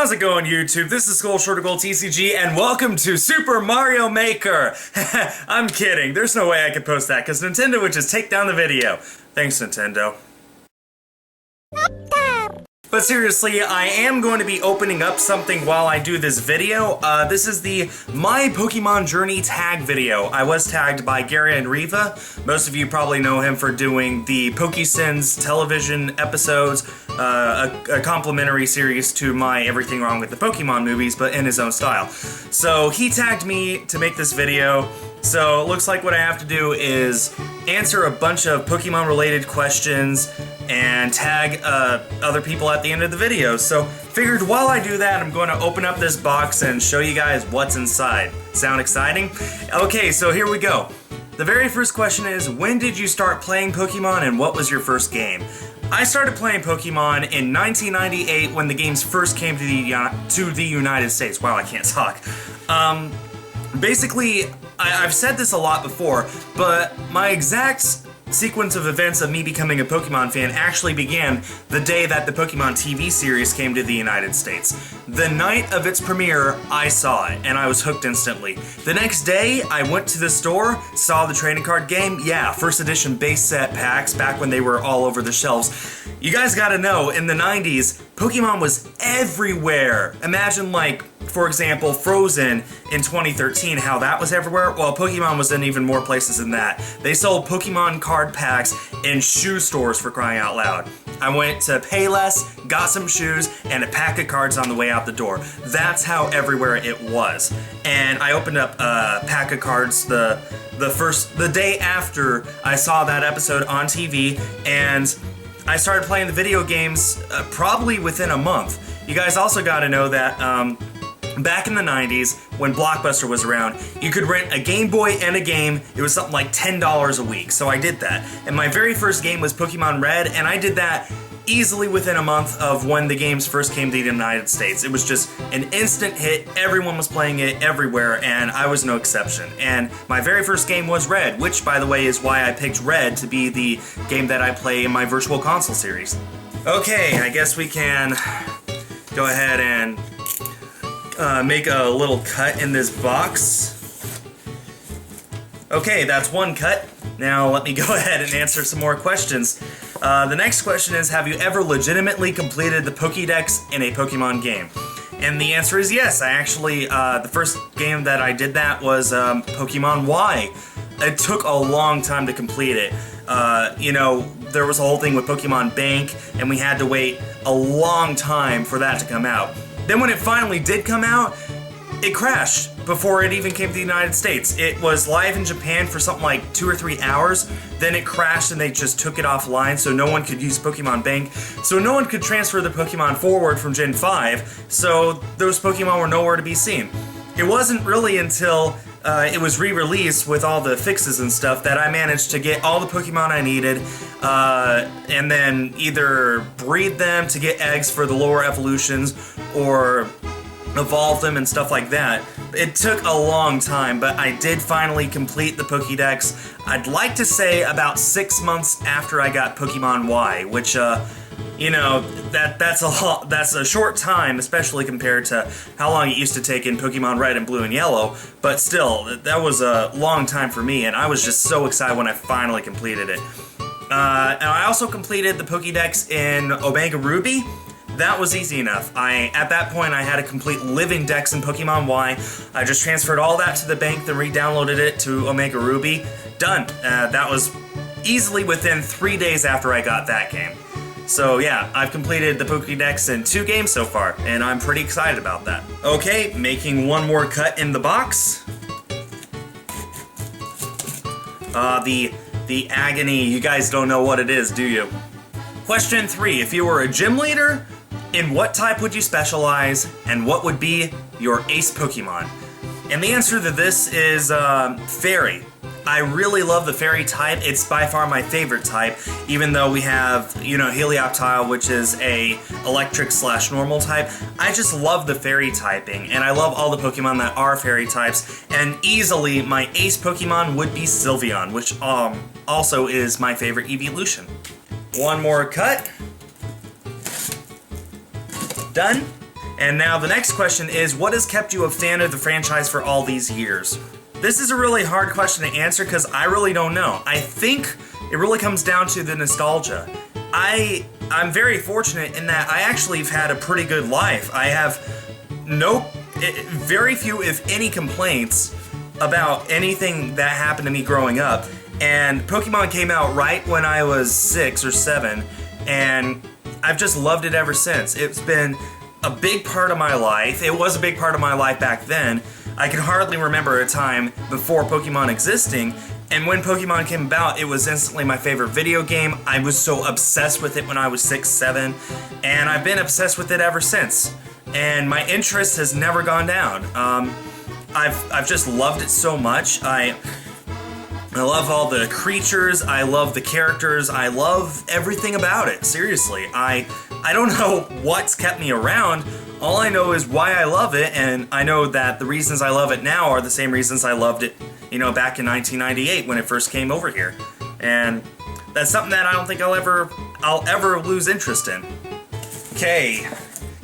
How's it going, YouTube? This is SkullShorterGold TCG, and welcome to Super Mario Maker! I'm kidding, there's no way I could post that, because Nintendo would just take down the video. Thanks, Nintendo. But seriously, I am going to be opening up something while I do this video. This is the My Pokemon Journey tag video. I was tagged by Gary and Riva. Most of you probably know him for doing the PokeSins television episodes, a complimentary series to my Everything Wrong with the Pokemon movies, but in his own style. So he tagged me to make this video. So it looks like what I have to do is answer a bunch of Pokemon related questions and tag other people at the end of the video. So figured while I do that, I'm going to open up this box and show you guys what's inside. Sound exciting? Okay, so here we go. The very first question is, when did you start playing Pokemon and what was your first game? I started playing Pokemon in 1998 when the games first came to the United States. Wow, I can't talk. Basically, I've said this a lot before, but my exact sequence of events of me becoming a Pokemon fan actually began the day that the Pokemon TV series came to the United States. The night of its premiere, I saw it, and I was hooked instantly. The next day, I went to the store, saw the trading card game, yeah, first edition base set packs back when they were all over the shelves. You guys gotta know, in the 90s, Pokemon was everywhere. Imagine, like, for example, Frozen in 2013, how that was everywhere. Well, Pokemon was in even more places than that. They sold Pokemon card packs in shoe stores, for crying out loud. I went to Payless, got some shoes, and a pack of cards on the way out the door. That's how everywhere it was. And I opened up a pack of cards the day after I saw that episode on TV, and I started playing the video games probably within a month. You guys also gotta know that back in the 90s, when Blockbuster was around, you could rent a Game Boy and a game. It was something like $10 a week, so I did that. And my very first game was Pokemon Red, and I did that easily within a month of when the games first came to the United States. It was just an instant hit, everyone was playing it everywhere, and I was no exception. And my very first game was Red, which, by the way, is why I picked Red to be the game that I play in my Virtual Console series. Okay, I guess we can go ahead and make a little cut in this box. Okay, that's one cut. Now let me go ahead and answer some more questions. The next question is, have you ever legitimately completed the Pokédex in a Pokemon game? And the answer is yes. I actually, the first game that I did that was Pokemon Y. It took a long time to complete it. You know, there was a whole thing with Pokemon Bank, and we had to wait a long time for that to come out. Then when it finally did come out, it crashed before it even came to the United States. It was live in Japan for something like 2 or 3 hours, then it crashed and they just took it offline so no one could use Pokemon Bank, so no one could transfer the Pokemon forward from Gen 5, so those Pokemon were nowhere to be seen. It wasn't really until it was re-released with all the fixes and stuff that I managed to get all the Pokemon I needed, and then either breed them to get eggs for the lower evolutions, or evolve them and stuff like that. It took a long time, but I did finally complete the Pokédex. I'd like to say about 6 months after I got Pokemon Y, which, you know, that's a short time, especially compared to how long it used to take in Pokemon Red and Blue and Yellow, but still, that was a long time for me, and I was just so excited when I finally completed it. And I also completed the Pokédex in Omega Ruby. That was easy enough. At that point, I had a complete living dex in Pokemon Y. I just transferred all that to the bank, then re-downloaded it to Omega Ruby. Done. That was easily within 3 days after I got that game. So yeah, I've completed the Pokédex in 2 games so far, and I'm pretty excited about that. Okay, making one more cut in the box. The agony, you guys don't know what it is, do you? Question 3, if you were a gym leader, in what type would you specialize, and what would be your ace Pokemon? And the answer to this is Fairy. I really love the Fairy type. It's by far my favorite type, even though we have, you know, Helioptile, which is a electric/normal type. I just love the Fairy typing, and I love all the Pokemon that are Fairy types, and easily my ace Pokemon would be Sylveon, which also is my favorite evolution. One more cut. Done. And now the next question is, what has kept you a fan of the franchise for all these years? This is a really hard question to answer because I really don't know. I think it really comes down to the nostalgia. I'm very fortunate in that I actually have had a pretty good life. I have very few, if any, complaints about anything that happened to me growing up. And Pokemon came out right when I was 6 or 7, and I've just loved it ever since. It's been a big part of my life. It was a big part of my life back then. I can hardly remember a time before Pokemon existing, and when Pokemon came about, it was instantly my favorite video game. I was so obsessed with it when I was 6, 7, and I've been obsessed with it ever since. And my interest has never gone down. I've just loved it so much. I love all the creatures, I love the characters, I love everything about it, seriously. I don't know what's kept me around. All I know is why I love it, and I know that the reasons I love it now are the same reasons I loved it, back in 1998 when it first came over here. And that's something that I don't think I'll ever lose interest in. Okay,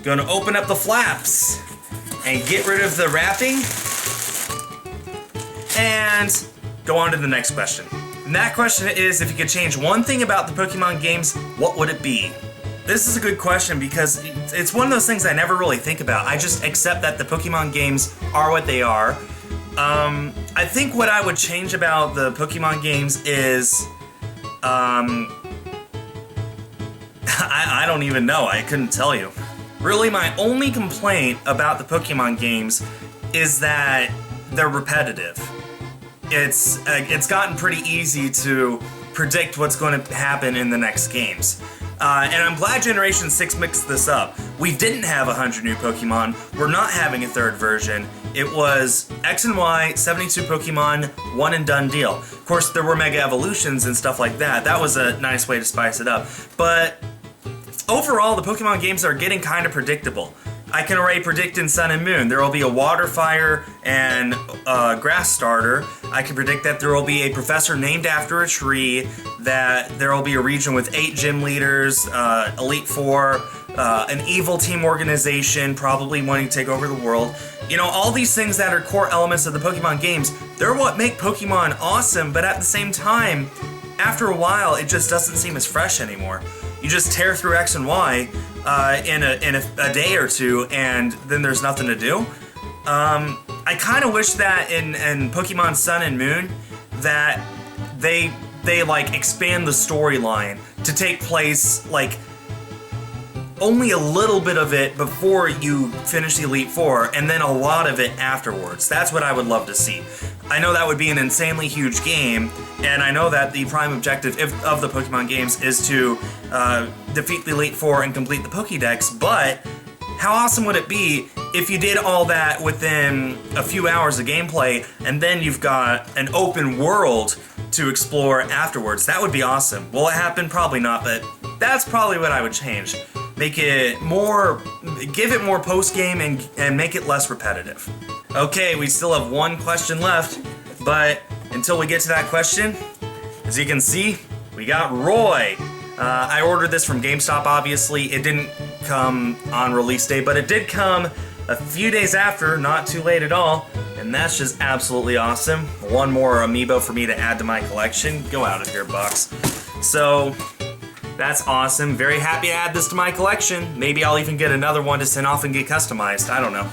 gonna open up the flaps and get rid of the wrapping and go on to the next question. And that question is, if you could change one thing about the Pokemon games, what would it be? This is a good question because it's one of those things I never really think about. I just accept that the Pokemon games are what they are. I think what I would change about the Pokemon games is, I don't even know. I couldn't tell you. Really, my only complaint about the Pokemon games is that they're repetitive. It's gotten pretty easy to predict what's going to happen in the next games. And I'm glad Generation 6 mixed this up. We didn't have 100 new Pokemon. We're not having a third version. It was X and Y, 72 Pokemon, one and done deal. Of course, there were Mega Evolutions and stuff like that. That was a nice way to spice it up. But overall, the Pokemon games are getting kind of predictable. I can already predict in Sun and Moon there will be a Water, Fire, and Grass starter. I can predict that there will be a professor named after a tree, that there will be a region with 8 gym leaders, Elite Four, an evil team organization, probably wanting to take over the world. All these things that are core elements of the Pokemon games, they're what make Pokemon awesome, but at the same time, after a while, it just doesn't seem as fresh anymore. You just tear through X and Y in a day or two, and then there's nothing to do. I kind of wish that in Pokemon Sun and Moon that they expand the storyline to take place only a little bit of it before you finish the Elite Four, and then a lot of it afterwards. That's what I would love to see. I know that would be an insanely huge game, and I know that the prime objective of the Pokemon games is to defeat the Elite Four and complete the Pokédex, but how awesome would it be if you did all that within a few hours of gameplay, and then you've got an open world to explore afterwards? That would be awesome. Will it happen? Probably not, but that's probably what I would change. Make it more, give it more post-game and make it less repetitive. Okay, we still have one question left, but until we get to that question, as you can see, we got Roy. I ordered this from GameStop, obviously. It didn't come on release day, but it did come a few days after, not too late at all, and that's just absolutely awesome. One more amiibo for me to add to my collection. Go out of here, box. So, that's awesome. Very happy to add this to my collection. Maybe I'll even get another one to send off and get customized. I don't know.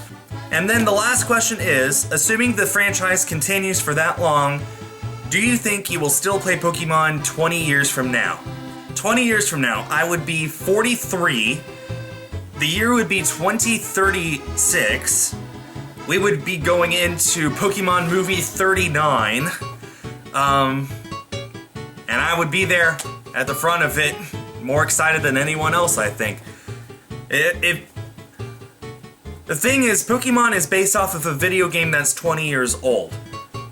And then the last question is, assuming the franchise continues for that long, do you think you will still play Pokemon 20 years from now? 20 years from now, I would be 43. The year would be 2036. We would be going into Pokemon movie 39. And I would be there at the front of it, more excited than anyone else, I think. The thing is, Pokemon is based off of a video game that's 20 years old.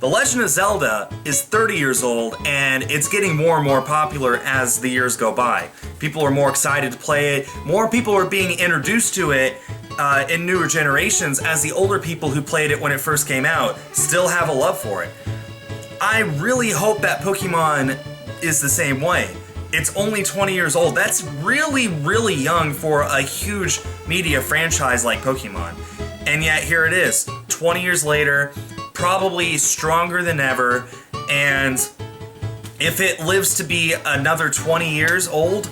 The Legend of Zelda is 30 years old, and it's getting more and more popular as the years go by. People are more excited to play it, more people are being introduced to it in newer generations, as the older people who played it when it first came out still have a love for it. I really hope that Pokemon is the same way. It's only 20 years old. That's really, really young for a huge media franchise like Pokemon. And yet here it is, 20 years later, probably stronger than ever, and if it lives to be another 20 years old,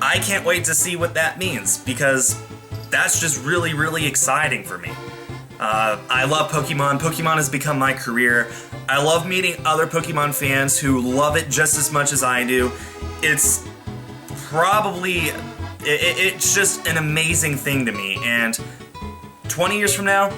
I can't wait to see what that means, because that's just really, really exciting for me. I love Pokemon. Pokemon has become my career. I love meeting other Pokemon fans who love it just as much as I do. It's probably, it's just an amazing thing to me, and 20 years from now,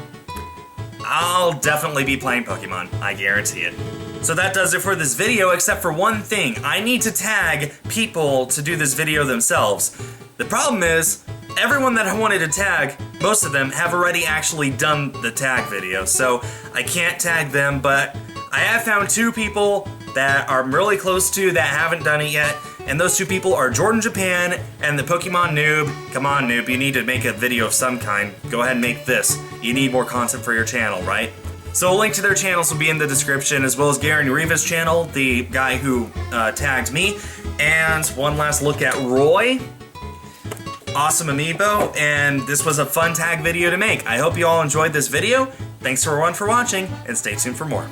I'll definitely be playing Pokemon. I guarantee it. So that does it for this video, except for one thing. I need to tag people to do this video themselves. The problem is, everyone that I wanted to tag, most of them have already actually done the tag video, so I can't tag them, but I have found 2 people that I'm really close to that haven't done it yet, and those 2 people are Jordan Japan and the Pokemon Noob. Come on, Noob, you need to make a video of some kind. Go ahead and make this. You need more content for your channel, right? So a link to their channels will be in the description, as well as Gary Riva's channel, the guy who tagged me. And one last look at Roy. Awesome amiibo, and this was a fun tag video to make. I hope you all enjoyed this video. Thanks everyone for watching, and stay tuned for more.